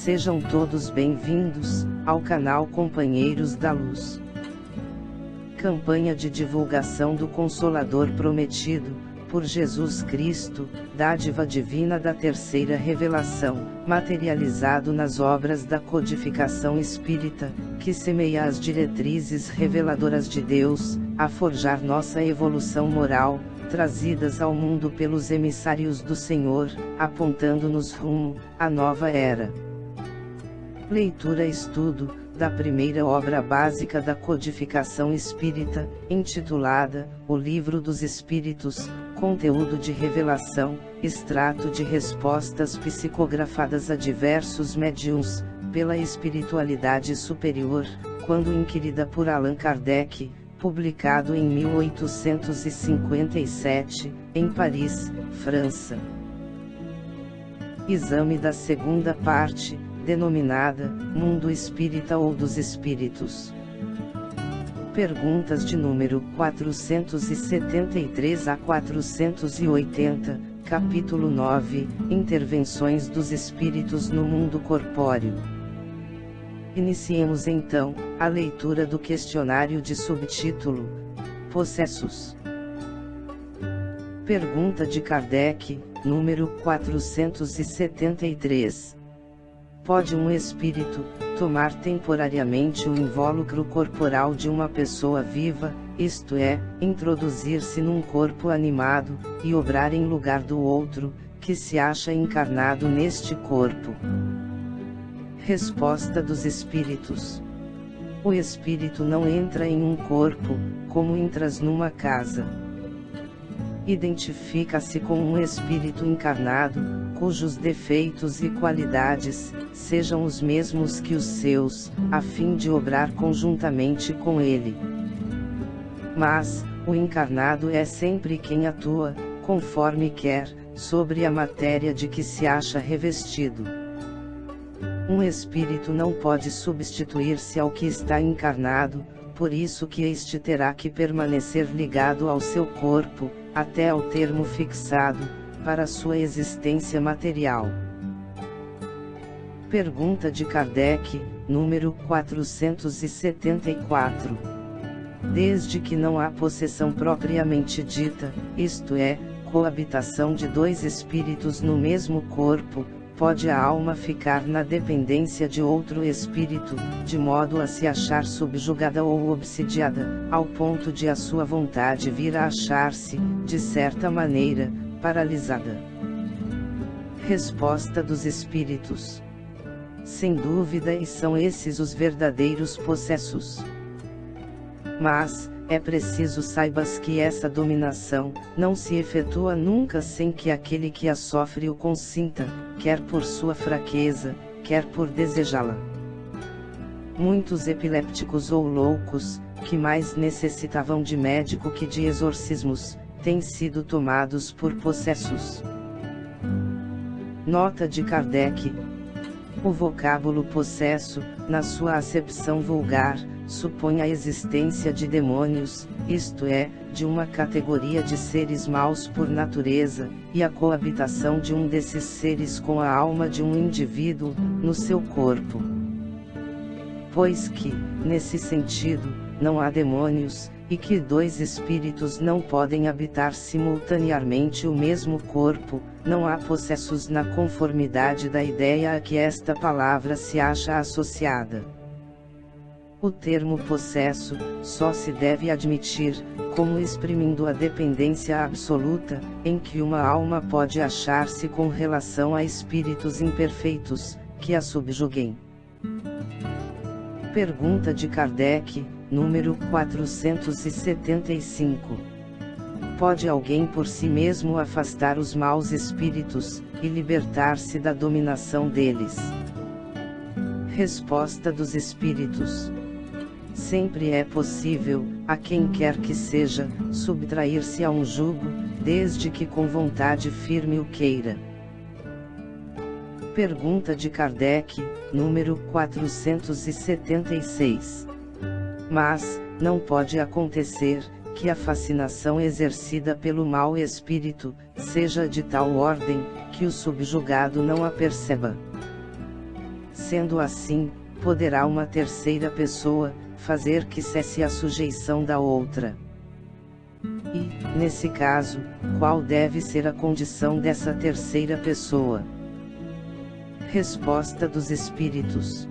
Sejam todos bem-vindos ao canal Companheiros da Luz. Campanha de divulgação do Consolador Prometido, por Jesus Cristo, dádiva divina da terceira revelação, materializado nas obras da codificação espírita, que semeia as diretrizes reveladoras de Deus, a forjar nossa evolução moral, trazidas ao mundo pelos emissários do Senhor, apontando-nos rumo à nova era. Leitura-estudo da primeira obra básica da codificação espírita, intitulada O Livro dos Espíritos, conteúdo de revelação, extrato de respostas psicografadas a diversos médiuns, pela espiritualidade superior, quando inquirida por Allan Kardec, publicado em 1857, em Paris, França. Exame da segunda parte, denominada Mundo Espírita ou dos Espíritos. Perguntas de número 473 a 480, capítulo 9, Intervenções dos Espíritos no Mundo Corpóreo. Iniciemos então a leitura do questionário de subtítulo: Possessos. Pergunta de Kardec, número 473. Pode um espírito tomar temporariamente o invólucro corporal de uma pessoa viva, isto é, introduzir-se num corpo animado, e obrar em lugar do outro, que se acha encarnado neste corpo? Resposta dos espíritos: o espírito não entra em um corpo, como entras numa casa. Identifica-se com um espírito encarnado, cujos defeitos e qualidades sejam os mesmos que os seus, a fim de obrar conjuntamente com ele. Mas o encarnado é sempre quem atua, conforme quer, sobre a matéria de que se acha revestido. Um espírito não pode substituir-se ao que está encarnado, por isso que este terá que permanecer ligado ao seu corpo, até ao termo fixado, para sua existência material. Pergunta de Kardec, número 474. Desde que não há possessão propriamente dita, isto é, coabitação de dois espíritos no mesmo corpo, pode a alma ficar na dependência de outro espírito, de modo a se achar subjugada ou obsidiada, ao ponto de a sua vontade vir a achar-se, de certa maneira, paralisada? Resposta dos espíritos: sem dúvida, e são esses os verdadeiros possessos. Mas é preciso saibas que essa dominação não se efetua nunca sem que aquele que a sofre o consinta, quer por sua fraqueza, quer por desejá-la. Muitos epilépticos ou loucos, que mais necessitavam de médico que de exorcismos, têm sido tomados por possessos. Nota de Kardec: o vocábulo possesso, na sua acepção vulgar, supõe a existência de demônios, isto é, de uma categoria de seres maus por natureza, e a coabitação de um desses seres com a alma de um indivíduo, no seu corpo. Pois que, nesse sentido, não há demônios, e que dois espíritos não podem habitar simultaneamente o mesmo corpo, não há possessos na conformidade da ideia a que esta palavra se acha associada. O termo possesso só se deve admitir, como exprimindo a dependência absoluta, em que uma alma pode achar-se com relação a espíritos imperfeitos, que a subjuguem. Pergunta de Kardec, número 475. Pode alguém por si mesmo afastar os maus espíritos, e libertar-se da dominação deles? Resposta dos espíritos: sempre é possível, a quem quer que seja, subtrair-se a um jugo, desde que com vontade firme o queira. Pergunta de Kardec, número 476. Mas não pode acontecer que a fascinação exercida pelo mau espírito seja de tal ordem que o subjugado não a perceba. Sendo assim, poderá uma terceira pessoa fazer que cesse a sujeição da outra. E, nesse caso, qual deve ser a condição dessa terceira pessoa? Resposta dos Espíritos.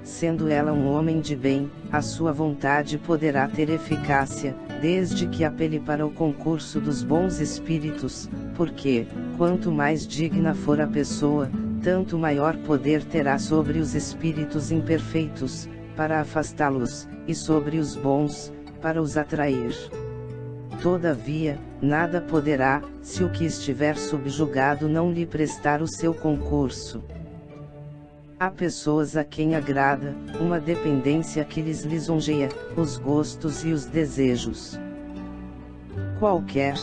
Sendo ela um homem de bem, a sua vontade poderá ter eficácia, desde que apele para o concurso dos bons espíritos, porque, quanto mais digna for a pessoa, tanto maior poder terá sobre os espíritos imperfeitos, para afastá-los, e sobre os bons, para os atrair. Todavia, nada poderá, se o que estiver subjugado não lhe prestar o seu concurso. Há pessoas a quem agrada uma dependência que lhes lisonjeia os gostos e os desejos. Qualquer,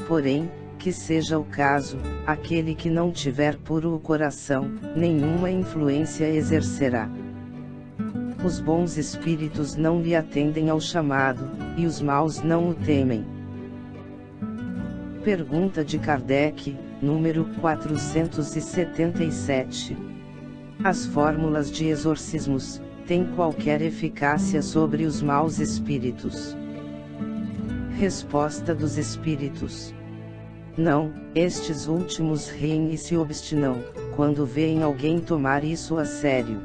porém, que seja o caso, aquele que não tiver puro o coração, nenhuma influência exercerá. Os bons espíritos não lhe atendem ao chamado, e os maus não o temem. Pergunta de Kardec, número 477. As fórmulas de exorcismos têm qualquer eficácia sobre os maus espíritos? Resposta dos Espíritos. Não, estes últimos riem e se obstinam, quando veem alguém tomar isso a sério.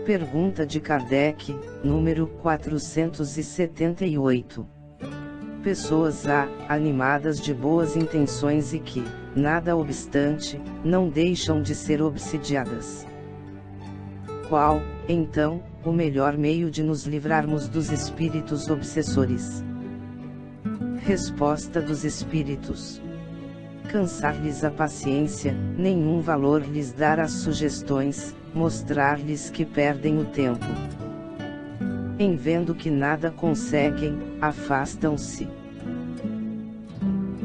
Pergunta de Kardec, número 478. Pessoas animadas de boas intenções e que, nada obstante, não deixam de ser obsidiadas. Qual, então, o melhor meio de nos livrarmos dos espíritos obsessores? Resposta dos Espíritos. Cansar-lhes a paciência, nenhum valor lhes dar às sugestões, mostrar-lhes que perdem o tempo. Em vendo que nada conseguem, afastam-se.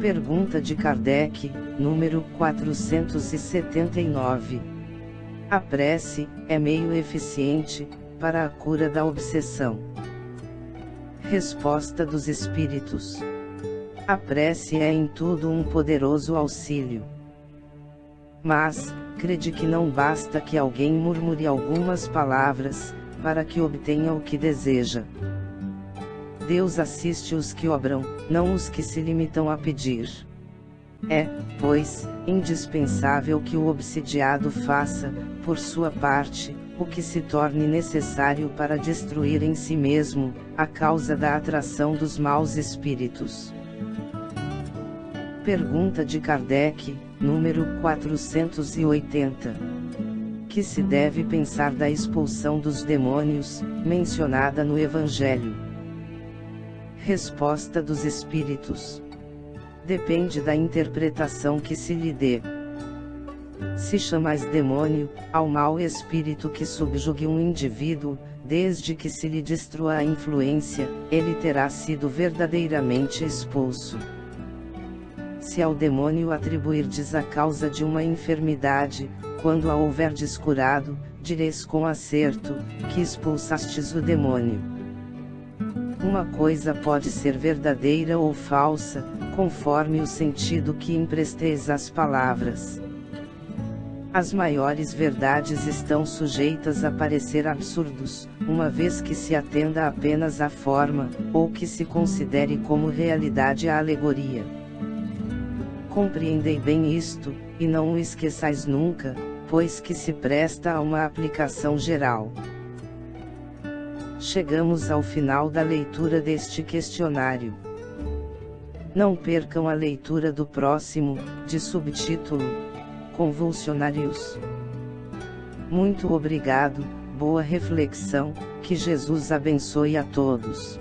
Pergunta de Kardec, número 479. A prece é meio eficiente para a cura da obsessão? Resposta dos Espíritos. A prece é em tudo um poderoso auxílio. Mas, crede que não basta que alguém murmure algumas palavras, para que obtenha o que deseja. Deus assiste os que obram, não os que se limitam a pedir. É, pois, indispensável que o obsidiado faça, por sua parte, o que se torne necessário para destruir em si mesmo a causa da atração dos maus espíritos. Pergunta de Kardec, número 480. Que se deve pensar da expulsão dos demônios, mencionada no Evangelho? Resposta dos Espíritos. Depende da interpretação que se lhe dê. Se chamais demônio ao mau espírito que subjugue um indivíduo, desde que se lhe destrua a influência, ele terá sido verdadeiramente expulso. Se ao demônio atribuirdes a causa de uma enfermidade, quando a houverdes curado, direis com acerto, que expulsastes o demônio. Uma coisa pode ser verdadeira ou falsa, conforme o sentido que empresteis às palavras. As maiores verdades estão sujeitas a parecer absurdos, uma vez que se atenda apenas à forma, ou que se considere como realidade a alegoria. Compreendei bem isto, e não o esqueçais nunca, pois que se presta a uma aplicação geral. Chegamos ao final da leitura deste questionário. Não percam a leitura do próximo, de subtítulo: Convulsionários. Muito obrigado, boa reflexão, que Jesus abençoe a todos.